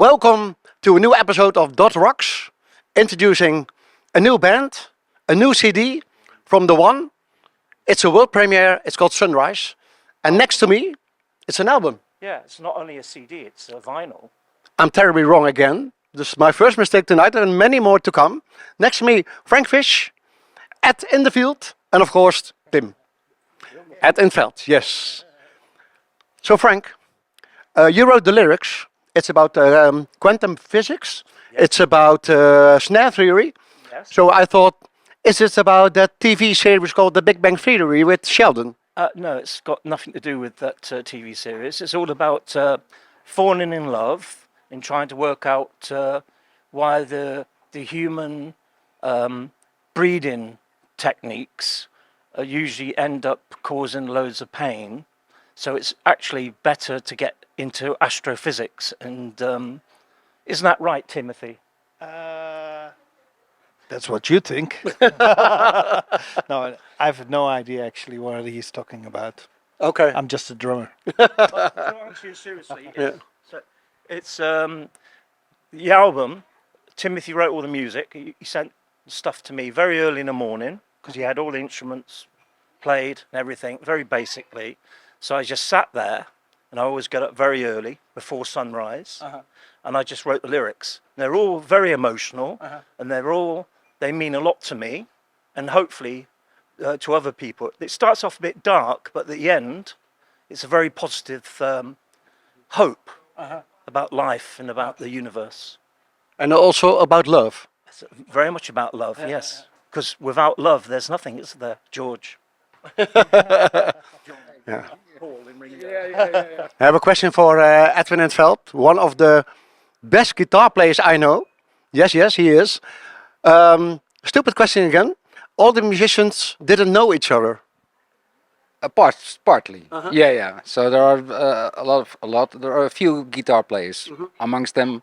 welcome to a new episode of Dot Rocks, introducing a new band, a new CD from The One. It's a world premiere, it's called Sunrise. And next to me, it's an album. Yeah, it's not only a CD, it's a vinyl. I'm terribly wrong again. This is my first mistake tonight and many more to come. Next to me, Frank Fish, Ed in the field, and of course, Tim. Ed in Veld, yes. So Frank, you wrote the lyrics. It's about quantum physics. Yes. It's about snare theory. Yes. So I thought, is it about that TV series called The Big Bang Theory with Sheldon? No, it's got nothing to do with that TV series. It's all about falling in love and trying to work out why the human breeding techniques usually end up causing loads of pain. So it's actually better to get into astrophysics. And isn't that right, Timothy? That's what you think. No, I have no idea actually what he's talking about. Okay. I'm just a drummer. To answer you seriously, Yeah. so it's the album. Timothy wrote all the music. He sent stuff to me very early in the morning because he had all the instruments played and everything, very basically. So I just sat there, and I always get up very early before sunrise, and I just wrote the lyrics. They're all very emotional, and they mean a lot to me, and hopefully to other people. It starts off a bit dark, but at the end, it's a very positive hope about life and about the universe. And also about love. It's very much about love, yes. Because without love, there's nothing, is there, George? Yeah. I have a question for Edwin in Veld, one of the best guitar players I know. Yes, he is. Stupid question again. All the musicians didn't know each other. Partly, yeah. So there are there are a few guitar players. Amongst them,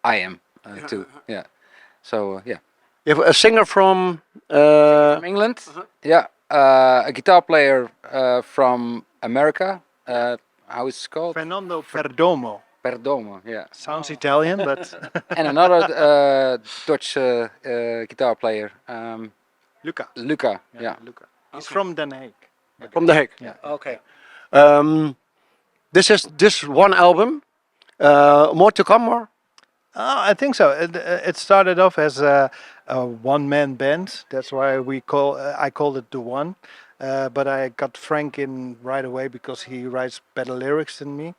I am too. Yeah. So yeah. You have a singer from... From England. Yeah. A guitar player from America. How is it called? Fernando Perdomo. Perdomo. Yeah. Sounds Italian, but And another Dutch guitar player. Luca. Luca. Yeah. Luca. He's from Den Haag. From The Hague. Yeah. Okay. This is this one album. More to come, or? I think so. It started off as a one-man band. That's why I called it The One. But I got Frank in right away because he writes better lyrics than me.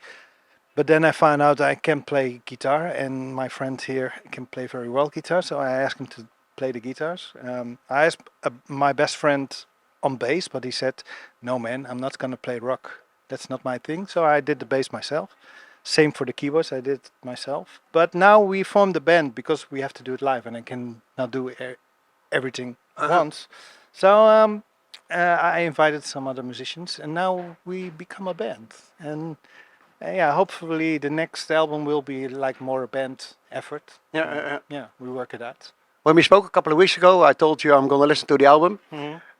But then I found out I can play guitar, and my friend here can play very well guitar. So I asked him to play the guitars. I asked my best friend on bass, but he said, "No, man, I'm not gonna play rock. That's not my thing." So I did the bass myself. Same for the keyboards, I did it myself. But now we formed a band because we have to do it live, and I can not do everything once. So I invited some other musicians, and now we become a band. And yeah, hopefully the next album will be like more a band effort. Yeah, we work at that. When we spoke a couple of weeks ago, I told you I'm going to listen to the album.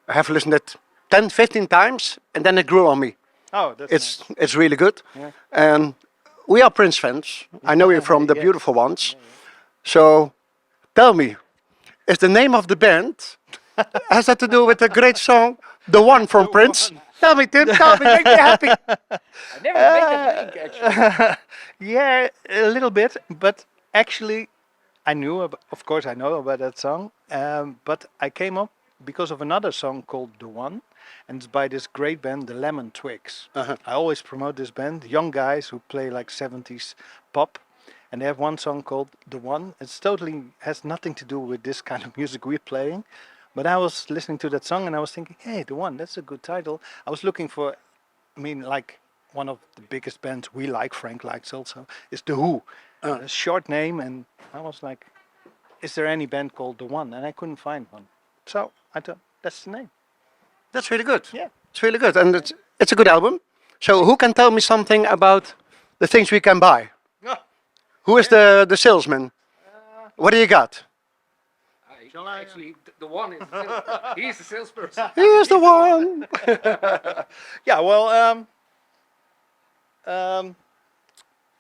I have listened it 10, 15 times, and then it grew on me. Oh, that's nice. It's really good. Yeah. And we are Prince fans. I know you from the Beautiful Ones. So tell me, is the name of the band, has that to do with the great song, The One from Prince? Tell me, Tim, tell me, make me happy. I never made that link actually. Yeah, a little bit, but actually I knew, of course I know about that song, but I came up because of another song called The One, and it's by this great band, the Lemon Twigs. I always promote this band, young guys who play like 70s pop, and they have one song called The One. It's totally has nothing to do with this kind of music we're playing, but I was listening to that song and I was thinking, hey, The One, that's a good title. I was looking for, like one of the biggest bands we like, Frank likes also, is The Who. A short name, and I was like, is there any band called The One? And I couldn't find one. So I thought, that's the name. That's really good. Yeah. It's really good. And it's a good album. So who can tell me something about the things we can buy? Who is the salesman? What do you got? Actually, the one is he's the salesperson. Here's the one. Yeah, well,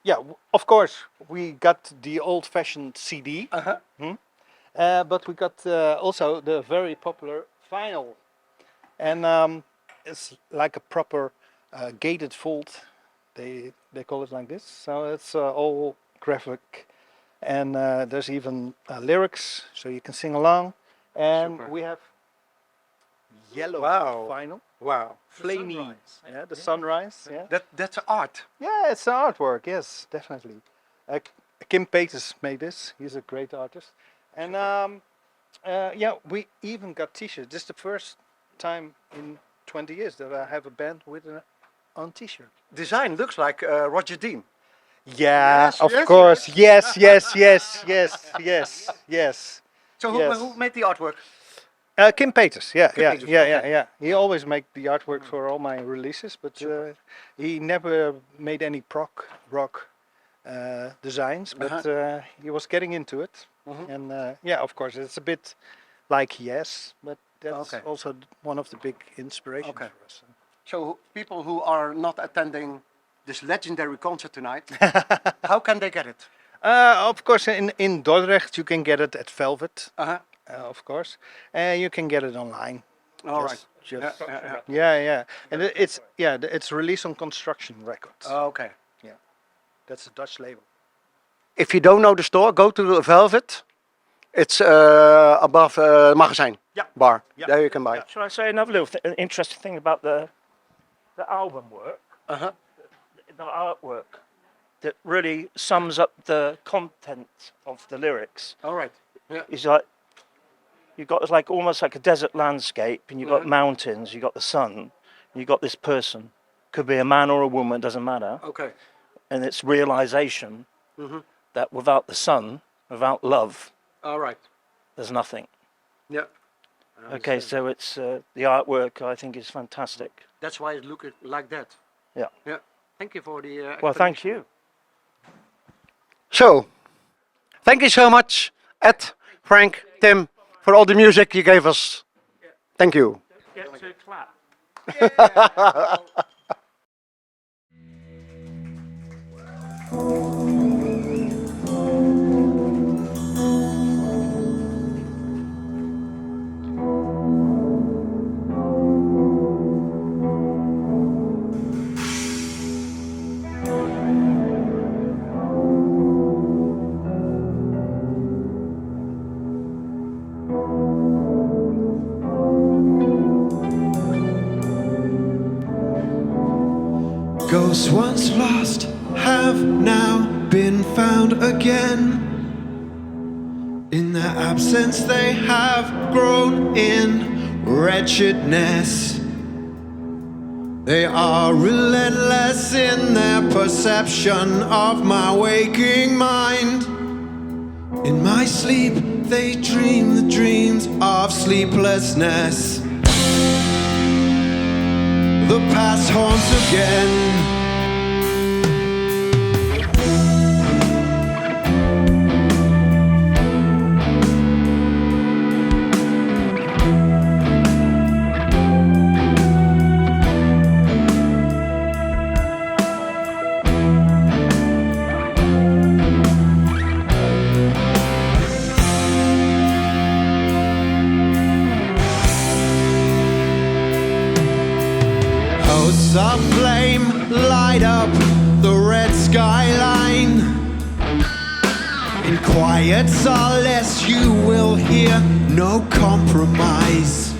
Yeah, of course, we got the old-fashioned CD, but we got also the very popular vinyl, and it's like a proper gated vault. They call it like this. So it's all graphic, and there's even lyrics, so you can sing along. And Super. we have yellow Wow. vinyl, Wow. flamey. Yeah, the sunrise. Yeah. That's art. Yeah, it's artwork. Yes, definitely. Kim Peters made this. He's a great artist. And yeah, we even got T-shirts. This is the first time in 20 years that I have a band with an on T-shirt. Design looks like Roger Dean. Yeah, Yes, of yes, course. Yes, yes, yes, yes, yes, yes. So Yes. who made the artwork? Kim Peters. Yeah, Kim yeah, Peters, yeah, okay. yeah. He always make the artwork for all my releases, but he never made any rock designs. But he was getting into it, and yeah, of course, it's a bit like Yes, but that's Okay. also one of the big inspirations Okay. for us. So people who are not attending this legendary concert tonight, how can they get it? Of course, in Dordrecht you can get it at Velvet, Uh-huh. of course, and you can get it online. All right. Just Yeah. yeah. And it's released on Construction Records. Okay. That's a Dutch label. If you don't know the store, go to Velvet. It's above Magazijn Yeah. bar. Yeah. There you can buy it. Shall I say another little interesting thing about the album work, Uh-huh. the artwork, that really sums up the content of the lyrics? All right. Yeah. Is like you've got like almost like a desert landscape, and you've got mountains, you've got the sun, and you've got this person. Could be a man or a woman, doesn't matter. Okay. And it's realization that without the sun, without love, All right. there's nothing. Yeah. Okay, so it's the artwork I think is fantastic. That's why it looks like that. Yeah. Yeah. Thank you for the. Well, thank you. So, thank you so much, Ed, Frank, Tim, for all the music you gave us. Thank you. Get to clap. Ghosts once lost have now been found again. In their absence they have grown in wretchedness. They are relentless in their perception of my waking mind. In my sleep they dream the dreams of sleeplessness. The past haunts again. Hosts of flame light up the red skyline. In quiet solace you will hear no compromise.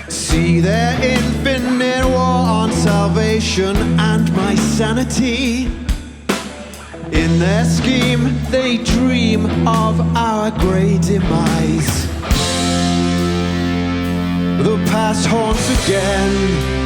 See their infinite war on salvation and my sanity. In their scheme they dream of our great demise. The past haunts again.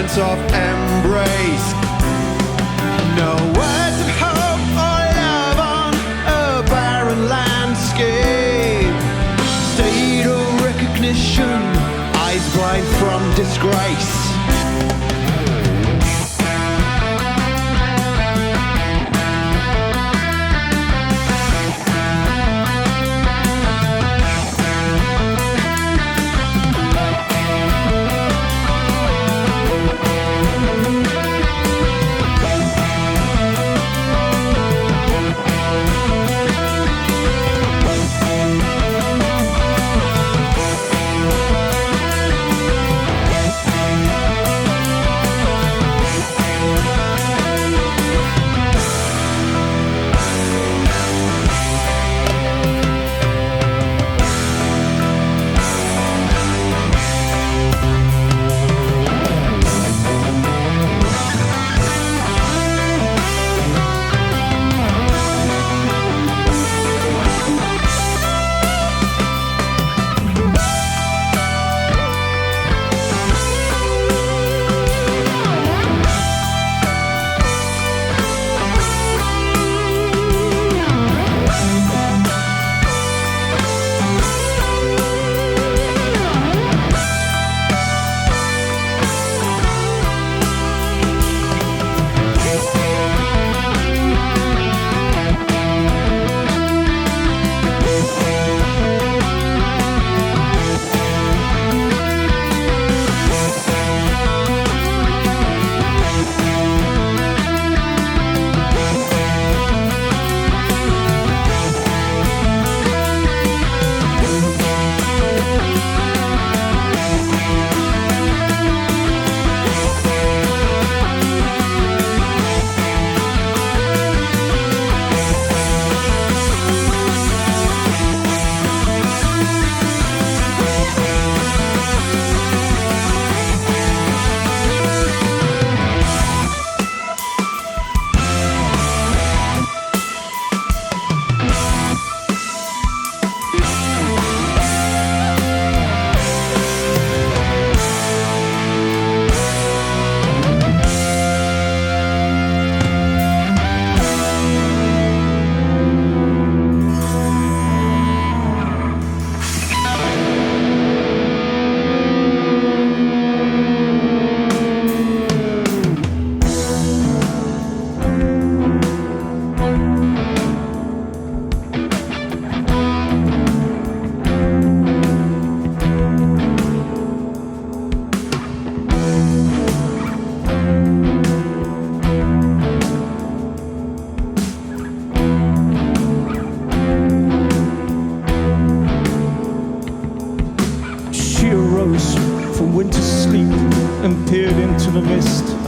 sense of embrace. No words of hope or love on a barren landscape. State of recognition, eyes blind from disgrace.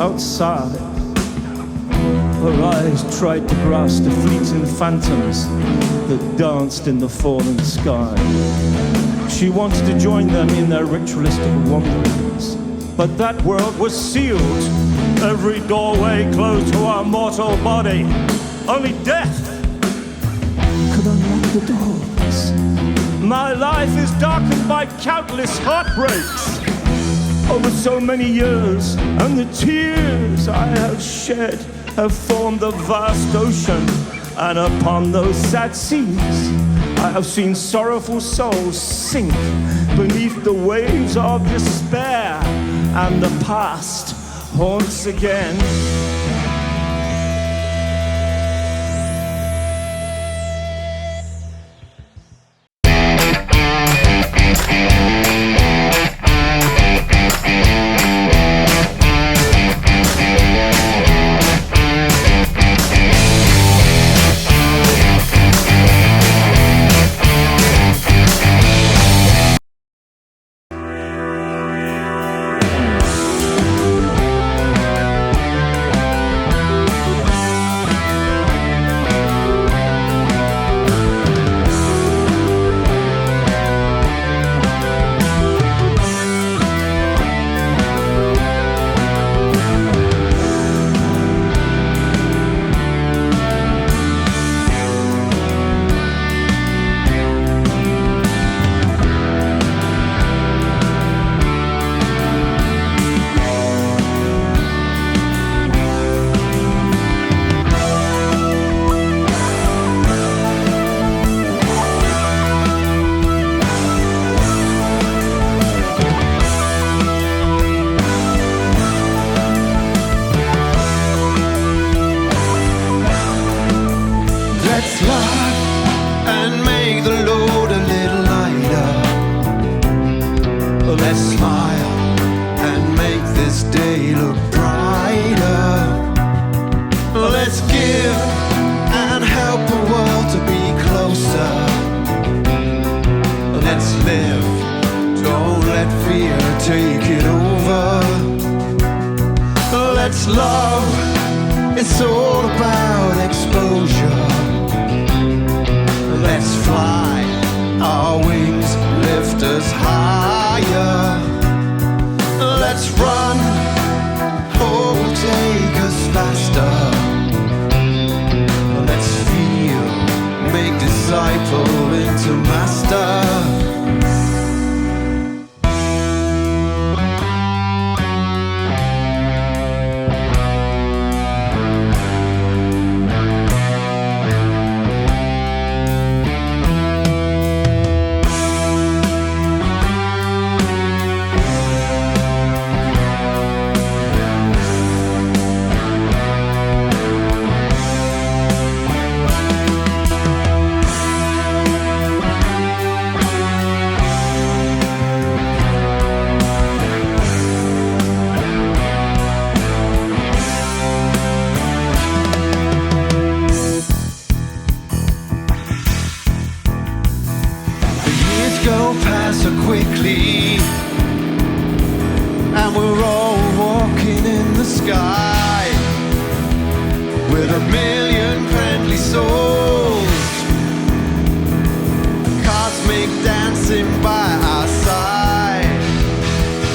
Outside, her eyes tried to grasp the fleeting phantoms that danced in the fallen sky. She wanted to join them in their ritualistic wanderings, but that world was sealed. Every doorway closed to our mortal body. Only death could unlock the doors. My life is darkened by countless heartbreaks over so many years, and the tears I have shed have formed a vast ocean. And upon those sad seas, I have seen sorrowful souls sink beneath the waves of despair, and the past haunts again. Let's laugh and make the load a little lighter. Let's smile and make this day look brighter. Let's give and help the world to be closer. Let's live, don't let fear take it over. Let's love, it's all about exposure. Let's fly, our wings lift us higher. Let's run, hope will take us faster. Let's feel, make disciple into master. Go past so quickly, and we're all walking in the sky with a million friendly souls, cosmic dancing by our side.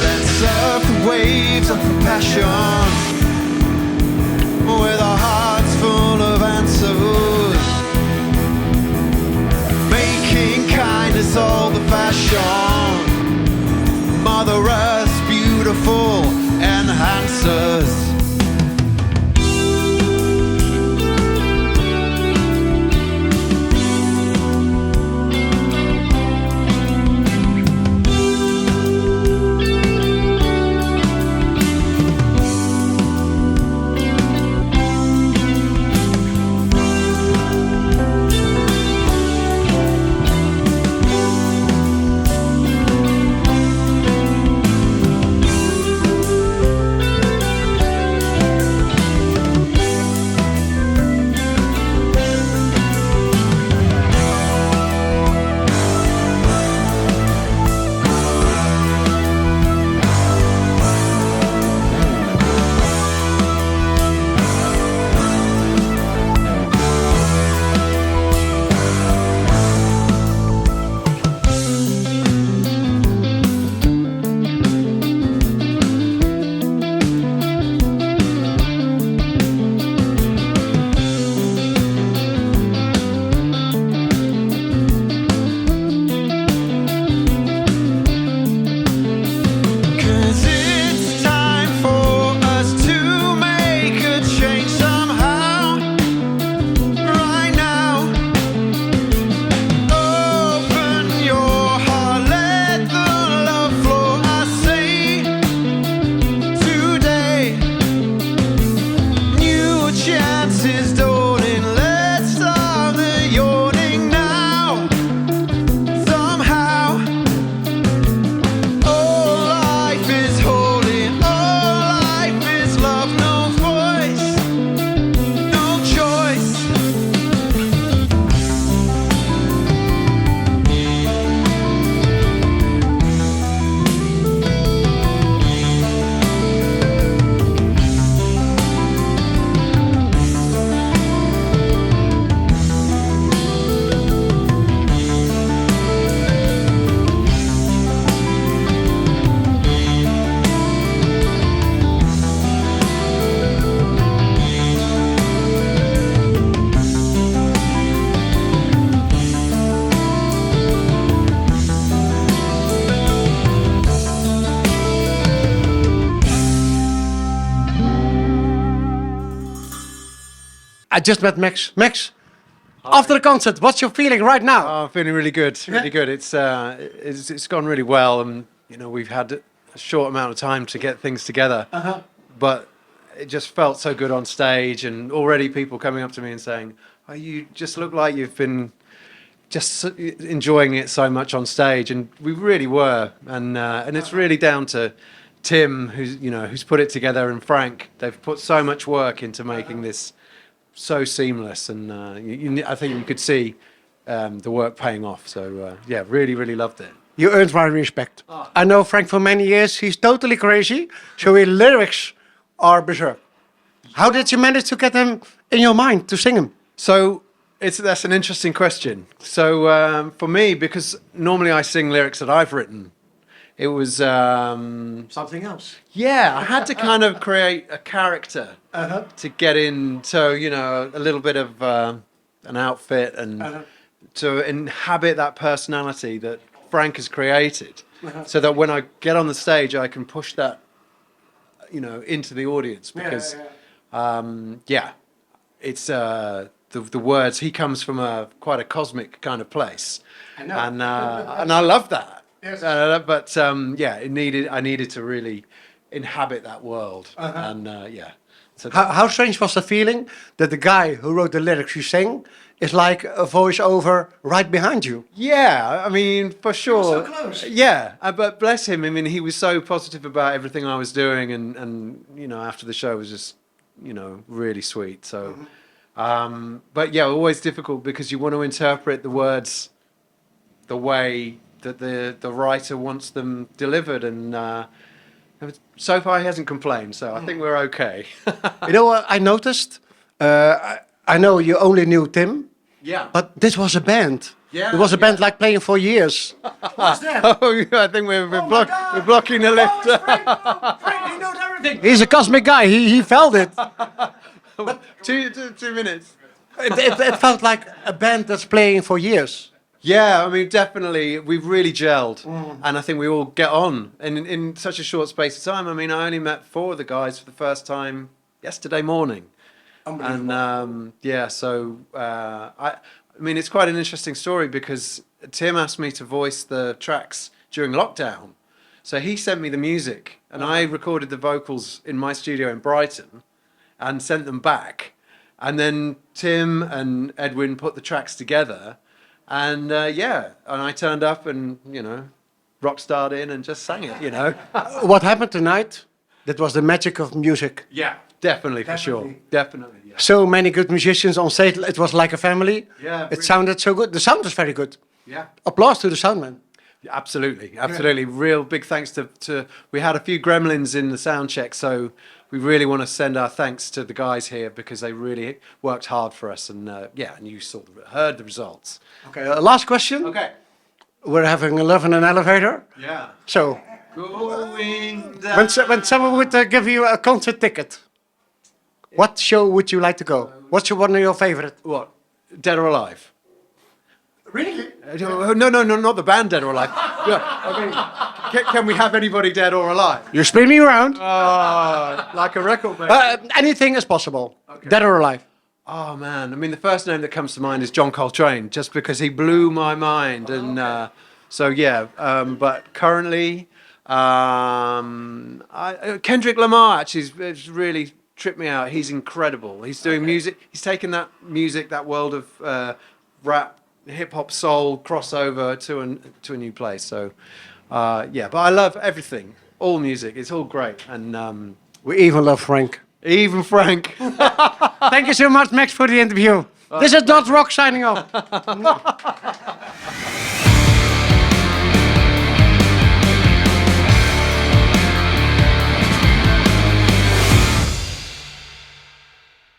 Let's surf the waves of compassion with our hearts full of answers, making kindness all the fashion. Mother Earth's beautiful enhancers. I just met Max. Max, after the concert, what's your feeling right now? Oh, I'm feeling really good, really good. It's gone really well, and you know we've had a short amount of time to get things together, but it just felt so good on stage, and already people coming up to me and saying, You just look like you've been just enjoying it so much on stage, and we really were. And it's really down to Tim, who's put it together, and Frank. They've put so much work into making this so seamless, and I think you could see the work paying off. So yeah, really, really loved it. You earned my respect. I know Frank for many years. He's totally crazy. So his lyrics are berserk. How did you manage to get them in your mind to sing them? So that's an interesting question. So for me, because normally I sing lyrics that I've written, it was Something else. yeah, I had to kind of create a character to get into, a little bit of an outfit and to inhabit that personality that Frank has created, so that when I get on the stage, I can push that, into the audience because, it's the words. He comes from quite a cosmic kind of place, and I love that. Yes. But I needed to really inhabit that world, and yeah. So How strange was the feeling that the guy who wrote the lyrics you sang is like a voiceover right behind you? yeah, I mean, for sure. so close. Yeah, but bless him. I mean, he was so positive about everything I was doing, and after the show was just, really sweet. So, but yeah, always difficult because you want to interpret the words the way that the writer wants them delivered, and so far he hasn't complained. So I think we're okay. You know what I noticed? I know you only knew Tim, Yeah. but this was a band. Yeah, It was a band like playing for years. What's that? Oh, yeah, I think we're blocking the lift. He knows everything. He's a cosmic guy. He felt it. two minutes. It felt like a band that's playing for years. Yeah, I mean, definitely, we've really gelled, and I think we all get on in such a short space of time. I mean, I only met 4 of the guys for the first time yesterday morning, and yeah, so I mean, it's quite an interesting story because Tim asked me to voice the tracks during lockdown, so he sent me the music, and I recorded the vocals in my studio in Brighton, and sent them back, and then Tim and Edwin put the tracks together. And and I turned up and, rock starred in and just sang it, What happened tonight? That was the magic of music. Yeah, definitely, for sure. Definitely, yeah. So many good musicians on stage. It was like a family. Yeah, It really. sounded so good. The sound was very good. Yeah. Applause to the soundman. Absolutely, absolutely. Real big thanks to we had a few gremlins in the sound check, so we really want to send our thanks to the guys here because they really worked hard for us, and and you heard the results. Okay, last question. Okay. We're having love in an elevator. Yeah. So, Going down. when someone would give you a concert ticket, what show would you like to go? What's one of your favorite? What? Dead or Alive? Really? No, not the band Dead or Alive. Yeah, I mean, can we have anybody dead or alive? You spin me around. Like a record band. Anything is possible. Dead or alive. Oh man, I mean, the first name that comes to mind is John Coltrane, just because he blew my mind, and so yeah. But currently, Kendrick Lamar actually has really tripped me out. He's incredible. He's doing music. He's taken that music, that world of rap, hip hop, soul crossover to a new place. So yeah, but I love everything, all music. It's all great, and We even love Frank. even Frank. Thank you so much, Max, for the interview. This is Dordt Rock signing off.